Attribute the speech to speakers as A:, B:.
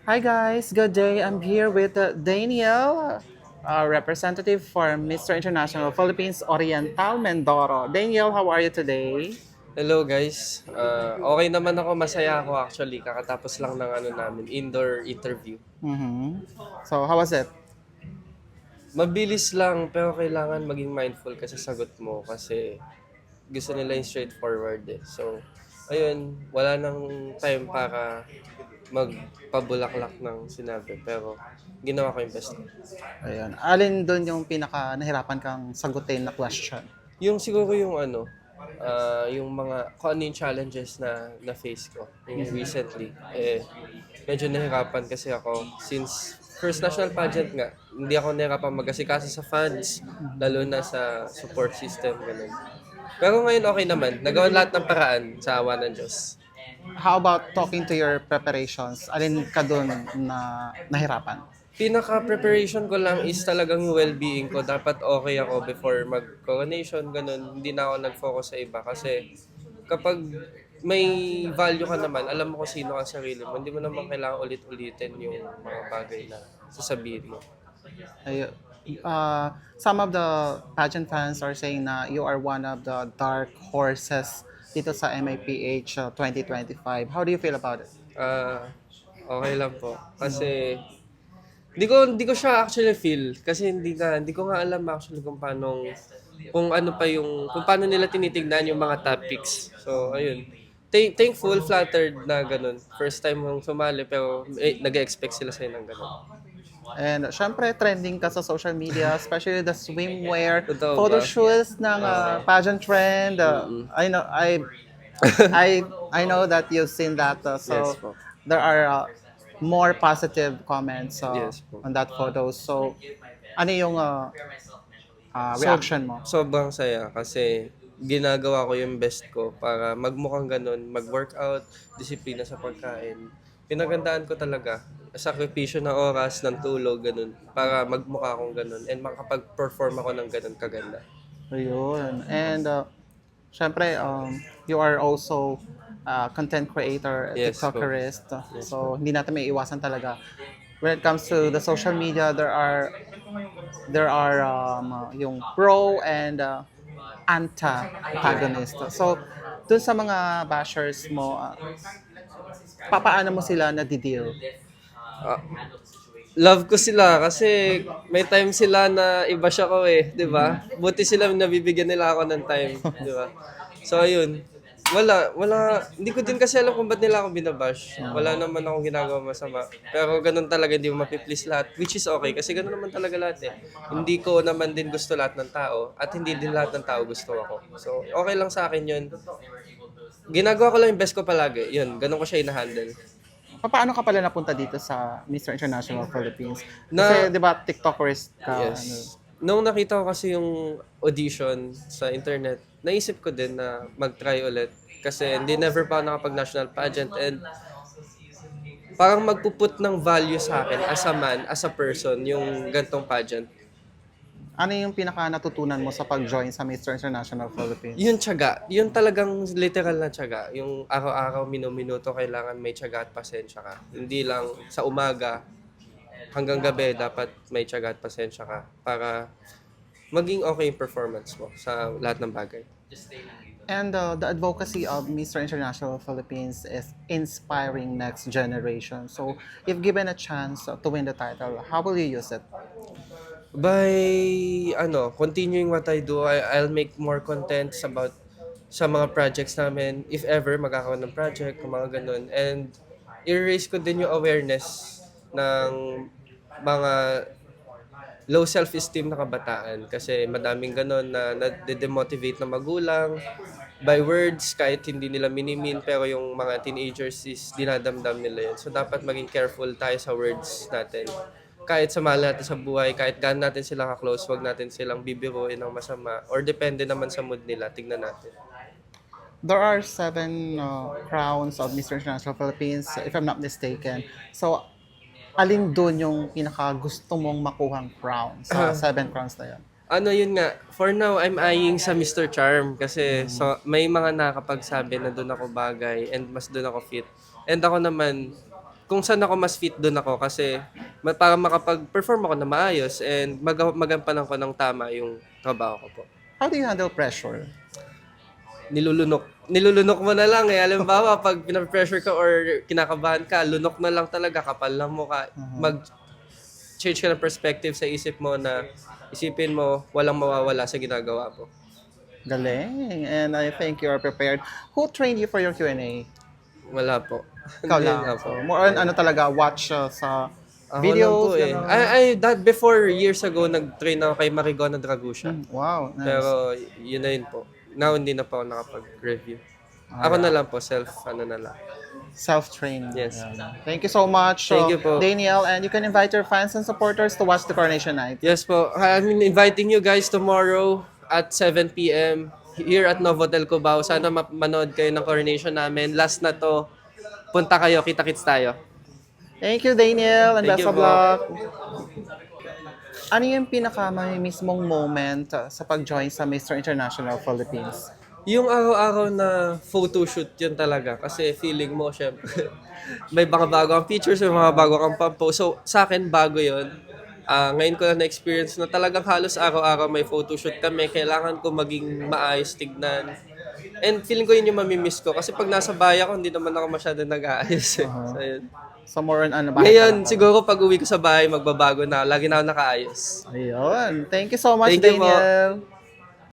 A: Hi guys, good day. I'm here with Daniel, representative for Mr. International Philippines Oriental Mindoro. Daniel, how are you today?
B: Hello guys. Okay naman ako, masaya ako actually. Kakatapos lang ng namin, indoor interview.
A: Mm-hmm. So, how was it?
B: Mabilis lang pero kailangan maging mindful ka sa sagot mo kasi gusto nila yung straightforward eh. So, ayun, wala nang time para magpabulaklak ng sinabi pero ginawa ko yung best ko.
A: Ayun. Alin doon yung pinaka nahirapan kang sagutin na question?
B: Yung siguro yung yung mga kung ano yung challenges na face ko yung recently medyo nahirapan kasi ako since first national pageant nga hindi ako nahirapan mag-asikaso sa fans lalo na sa support system ganun. Pero ngayon okay naman, nagawa lahat ng paraan sa awa ng Diyos.
A: How about talking to your preparations? Alin ka doon na nahirapan?
B: Pinaka-preparation ko lang is talagang yung well-being ko. Dapat okay ako before mag-coronation, ganun. Hindi na ako nag-focus sa iba kasi kapag may value ka naman, alam mo kung sino ka sa sarili mo, hindi mo naman kailangan ulit-ulitin yung mga bagay na sasabihin mo.
A: Ay, some of the pageant fans are saying na you are one of the dark horses dito sa MIPH 2025. How do you feel about it?
B: Ah, okay lang po. Kasi hindi ko siya actually feel kasi hindi ko nga alam actually kung ano pa yung kung paano nila tinitingnan yung mga topics. So ayun. Thankful, flattered na ganun. First time mong sumali pero nag-expect sila sa'yo ng ganun.
A: And syempre, trending ka sa social media, especially the swimwear,
B: Totoo
A: photo
B: ba?
A: shoots ng
B: Oo.
A: pageant trend.
B: Mm-mm.
A: I know that you've seen that.
B: Yes
A: So
B: po.
A: there are more positive comments
B: Yes po.
A: on that photo. So ano yung
B: So,
A: reaction mo?
B: sobrang saya kasi ginagawa ko yung best ko para magmukhang ganun, mag-workout, disiplina sa pagkain. Pinagandaan ko talaga, sakripisyo ng oras, ng tulog, ganun, para magmukha akong ganun and makapag-perform ako ng ganun kaganda.
A: Ayun. And syempre, you are also content creator,
B: Yes po.
A: TikTokerist.
B: Yes po.
A: So, hindi natin may iwasan talaga. When it comes to the social media, there are yung pro and antagonist. So, dun sa mga bashers mo, papaano mo sila na-deal?
B: Ah, love ko sila kasi may time sila na iba siya ko eh, 'di ba? Buti sila nabibigyan nila ako ng time, 'di ba? So ayun. Hindi ko din kasi alam kung ba't nila ako binabash. Wala naman akong ginagawa masama. Pero ganun talaga, hindi mo mapiplease lahat. Which is okay, kasi ganun naman talaga lahat eh. Hindi ko naman din gusto lahat ng tao, at hindi din lahat ng tao gusto ako. So, okay lang sa akin yun. Ginagawa ko lang yung best ko palagi. Yun, ganun ko siya ina-handle.
A: Paano ka pala napunta dito sa Mr. International Philippines? Kasi,
B: Na
A: di ba, TikTokerist ka, ano,
B: Yes. Nung nakita ko kasi yung audition sa internet, naisip ko din na mag-try ulit. Kasi hindi never pa ako nakapag-national pageant and parang magpuput ng value sa akin as a man, as a person, yung gantong pageant.
A: ano yung pinaka natutunan mo sa pag-join sa Mr. International Philippines?
B: Yung tiyaga, yung talagang literal na tiyaga. Yung araw-araw, minuto kailangan may tiyaga at pasensya ka. Hindi lang sa umaga hanggang gabi dapat may tiyaga at pasensya ka para maging okay yung performance mo sa lahat ng bagay.
A: And the advocacy of Mr. International Philippines is inspiring next generation. So, if given a chance to win the title, how will you use it?
B: By continuing what I do, I'll make more contents about sa mga projects namin. If ever magkakaroon ng project, kung mga ganun. And i-raise ko din yung awareness ng mga low self-esteem na kabataan. Kasi madaming ganun na nade-demotivate na magulang by words, kahit hindi nila minimin, pero yung mga teenagers is dinadamdam nila yun. So dapat maging careful tayo sa words natin. Kahit sa mahal natin sa buhay, kahit gaano natin sila ka-close, wag natin silang bibiruin ng masama. Or depende naman sa mood nila, tignan natin.
A: There are seven crowns of Mr. International Philippines, if I'm not mistaken. So, alin doon yung pinaka gusto mong makuhang crown sa seven crowns na yan?
B: Yun nga, for now, I'm eyeing sa Mr. Charm kasi so, may mga nakapagsabi na doon ako bagay and mas doon ako fit. And ako naman, kung saan ako mas fit doon ako kasi para makapag-perform ako na maayos and magampanan ko ng tama yung trabaho ko po.
A: How do you handle pressure?
B: Nilulunok mo na lang eh. Halimbawa, pag pinapressure ka or kinakabahan ka, lunok na lang talaga, kapal lang mo ka. Mag-change ka ng perspective sa isip mo na isipin mo, walang mawawala sa ginagawa mo.
A: Galing. And I think you are prepared. Who trained you for your Q&A?
B: Wala po.
A: Ikaw
B: Hindi
A: lang.
B: nga po.
A: So, more on ano talaga, watch sa
B: Ako
A: videos.
B: lang po eh.
A: gano'n.
B: That before, years ago, nag-train ako kay Marigona Dragusha.
A: Wow, nice.
B: Pero yun na yun po. Now, hindi na po ako nakapag-review. Ako na lang po, ano na lang.
A: Self-trained.
B: Yes.
A: Yeah. Thank you so much,
B: Thank you po.
A: Daniel. And you can invite your fans and supporters to watch the Coronation Night.
B: Yes po. I'm inviting you guys tomorrow at 7 p.m. here at Novotel Cubao. Sana manood kayo ng coronation namin. Last na to. Punta kayo, kita-kits tayo.
A: Thank you, Daniel, and
B: Thank
A: best
B: you
A: of
B: po.
A: luck. Ano yung may mismong moment sa pag-join sa Mr. International Philippines?
B: Yung araw-araw na photoshoot yun talaga. Kasi feeling mo, syempre, may mga bago ang features, may mga bago kang pampo. So, sa akin, bago yun. Ngayon ko na na-experience na talagang halos araw-araw may photoshoot kami. Kailangan ko maging maayos tignan. And feeling ko yun yung mamimiss ko. Kasi pag nasa bahay ako, hindi naman ako masyado nag-aayos eh. So, yun.
A: So more on ano ba?
B: Ngayon, siguro pag uwi ko sa bahay, magbabago na. Lagi na ako nakaayos.
A: Ayun. Thank you so much,
B: Thank you po.
A: Daniel.